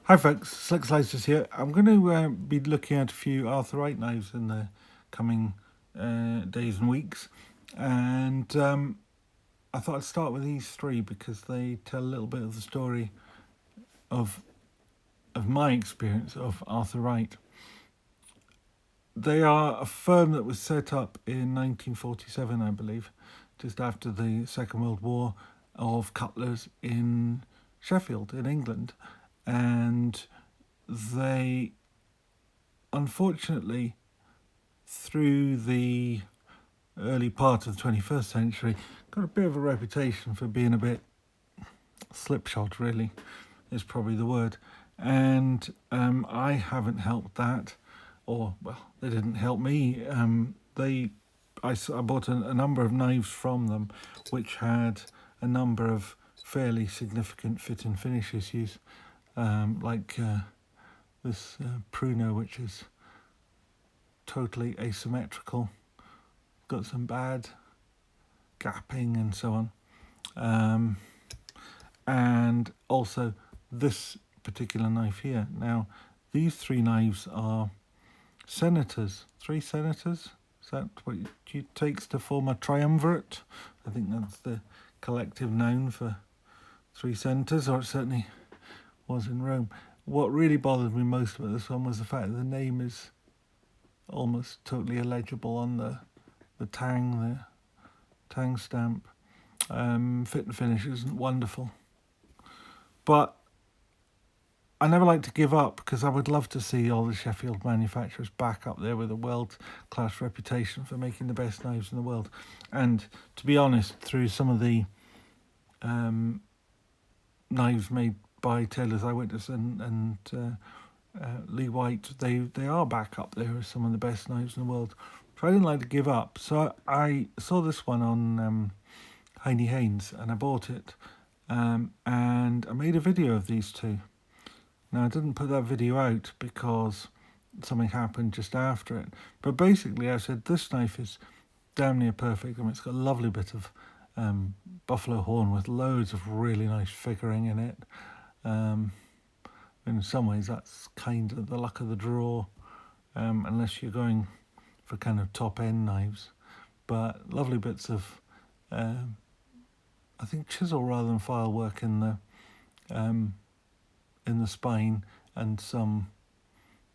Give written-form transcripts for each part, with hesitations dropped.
Hi folks, Slick Slicers here. I'm going to be looking at a few Arthur Wright knives in the coming days and weeks, and I thought I'd start with these three because they tell a little bit of the story of my experience of Arthur Wright. They are a firm that was set up in 1947, I believe, just after the Second World War, of cutlers in Sheffield in England, and they unfortunately, through the early part of the 21st century, got a bit of a reputation for being a bit slipshod, really, is probably the word. And I haven't helped that, or, well, they didn't help me. I bought a number of knives from them, which had a number of fairly significant fit and finish issues, like this pruner, which is totally asymmetrical, got some bad gapping and so on, and also this particular knife here. Now, these three knives are senators, three senators. Is that what it takes to form a triumvirate? I think that's the collective noun for three senators, or it certainly was in Rome. What really bothered me most about this one was the fact that the name is almost totally illegible on the tang stamp. Fit and finish isn't wonderful, but I never like to give up because I would love to see all the Sheffield manufacturers back up there with a world-class reputation for making the best knives in the world. And to be honest, through some of the knives made by tailors I witnessed and Lee White, they are back up there as some of the best knives in the world. So I didn't like to give up. So I saw this one on Heine Haynes and I bought it. And I made a video of these two. Now, I didn't put that video out because something happened just after it. But basically, I said this knife is damn near perfect. I mean, it's got a lovely bit of buffalo horn with loads of really nice figuring in it. In some ways, that's kind of the luck of the draw, unless you're going for kind of top-end knives. But lovely bits of, I think, chisel rather than file work in the spine, and some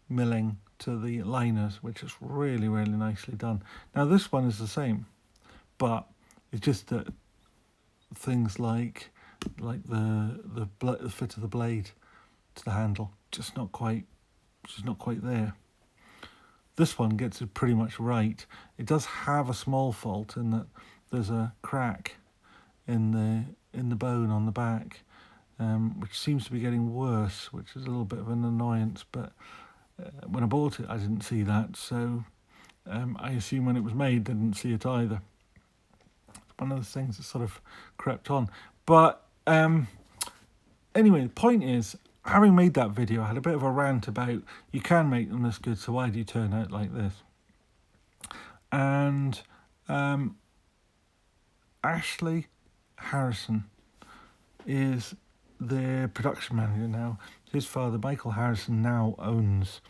milling to the liners, which is really, really nicely done. Now, this one is the same, but it's just that things like the fit of the blade to the handle just not quite there. This one gets it pretty much right. It does have a small fault in that there's a crack in the bone on the back, which seems to be getting worse, which is a little bit of an annoyance. But when I bought it, I didn't see that, so I assume when it was made, they didn't see it either. It's one of those things that sort of crept on. But anyway, the point is, having made that video, I had a bit of a rant about you can make them this good, so why do you turn out like this? And Ashley Harrison is the production manager now. His father, Michael Harrison, now owns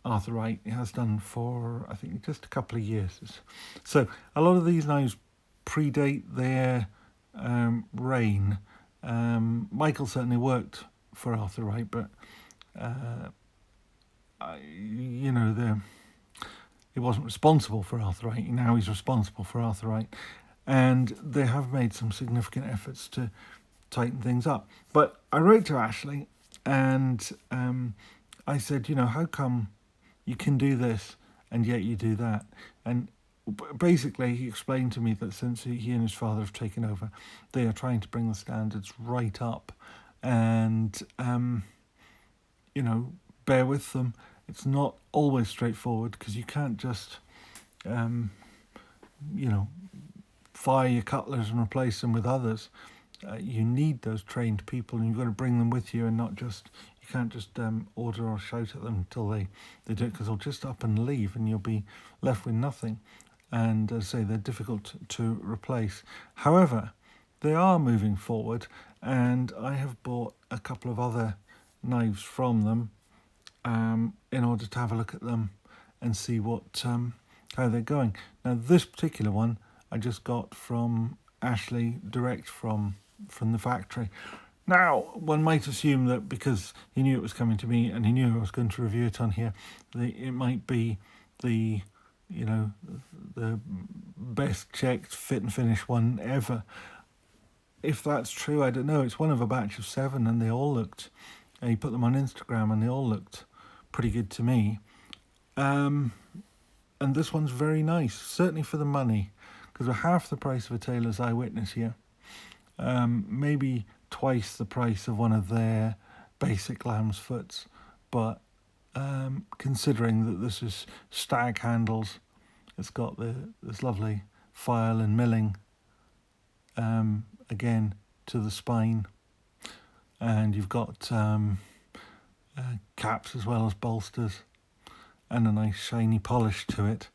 Arthur Wright. He has done for, I think, just a couple of years. So a lot of these knives predate their reign. Michael certainly worked for Arthur Wright, but he wasn't responsible for Arthur Wright. Now he's responsible for Arthur Wright, and they have made some significant efforts to tighten things up. But I wrote to Ashley, and I said, how come you can do this and yet you do that? And basically, he explained to me that since he and his father have taken over, they are trying to bring the standards right up, and bear with them. It's not always straightforward because you can't just fire your cutlers and replace them with others. You need those trained people, and you've got to bring them with you, and you can't just order or shout at them until they do it, because they'll just up and leave and you'll be left with nothing. And as I say, they're difficult to replace. However, they are moving forward, and I have bought a couple of other knives from them in order to have a look at them and see what how they're going. Now this particular one I just got from Ashley direct from the factory. Now one might assume that because he knew it was coming to me and he knew I was going to review it on here, it might be the the best checked fit and finish one ever. If that's true, I don't know. It's one of a batch of 7 and they all looked, he put them on Instagram and they all looked pretty good to me. And this one's very nice, certainly for the money, because we're half the price of a tailor's eyewitness here. Maybe twice the price of one of their basic lamb's foots, but considering that this is stag handles, it's got this lovely file and milling again to the spine, and you've got caps as well as bolsters and a nice shiny polish to it.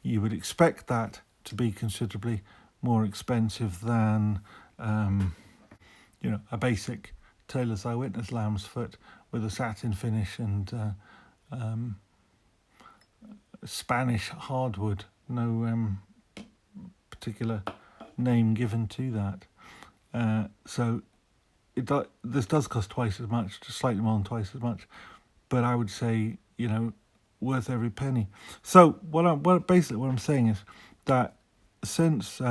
You would expect that to be considerably more expensive than a basic tailor's eyewitness lamb's foot with a satin finish and Spanish hardwood. No particular name given to that. So this does cost twice as much, just slightly more than twice as much, but I would say worth every penny. So basically what I'm saying is that since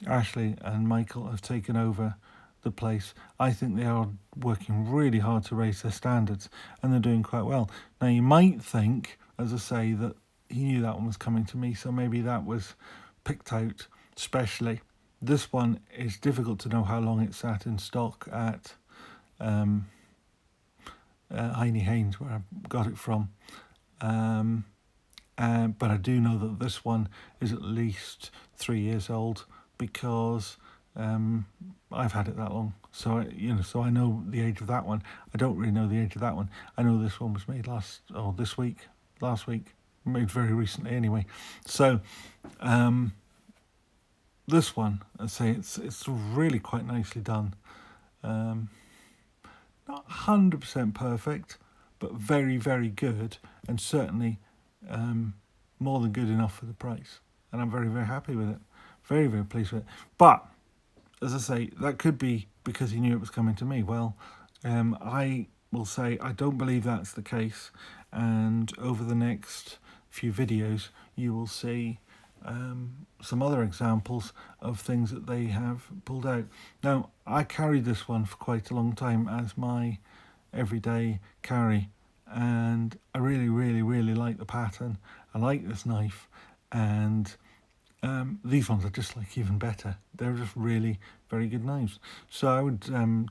Ashley and Michael have taken over the place, I think they are working really hard to raise their standards, and they're doing quite well. Now you might think, as I say, that he knew that one was coming to me, so maybe that was picked out specially. This one is difficult to know how long it sat in stock at Heine Haynes, where I got it from. But I do know that this one is at least 3 years old, because I've had it that long. So so I know the age of that one. I don't really know the age of that one. I know this one was made last week, made very recently anyway. So this one, I say it's really quite nicely done. Not 100% perfect, but very, very good, and certainly more than good enough for the price. And I'm very, very happy with it. Very, very pleased with it. But, as I say, that could be because he knew it was coming to me. Well, I will say I don't believe that's the case. And over the next few videos, you will see some other examples of things that they have pulled out. Now, I carried this one for quite a long time as my everyday carry, and I really, really, really like the pattern. I like this knife, and these ones are just like even better. They're just really very good knives. So I would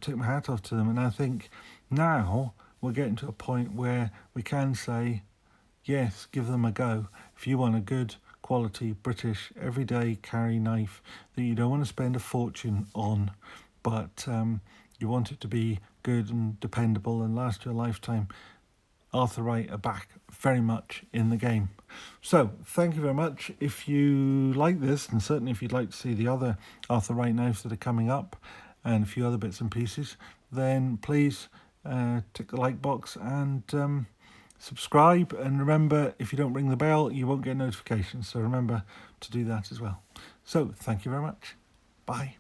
take my hat off to them, and I think now we're getting to a point where we can say, yes, give them a go. If you want a good quality British everyday carry knife that you don't want to spend a fortune on, but you want it to be good and dependable and last you a lifetime, Arthur Wright are back very much in the game. So thank you very much. If you like this, and certainly if you'd like to see the other Arthur Wright knives that are coming up and a few other bits and pieces, then please tick the like box and subscribe. And remember, if you don't ring the bell, you won't get notifications. So remember to do that as well. So thank you very much. Bye.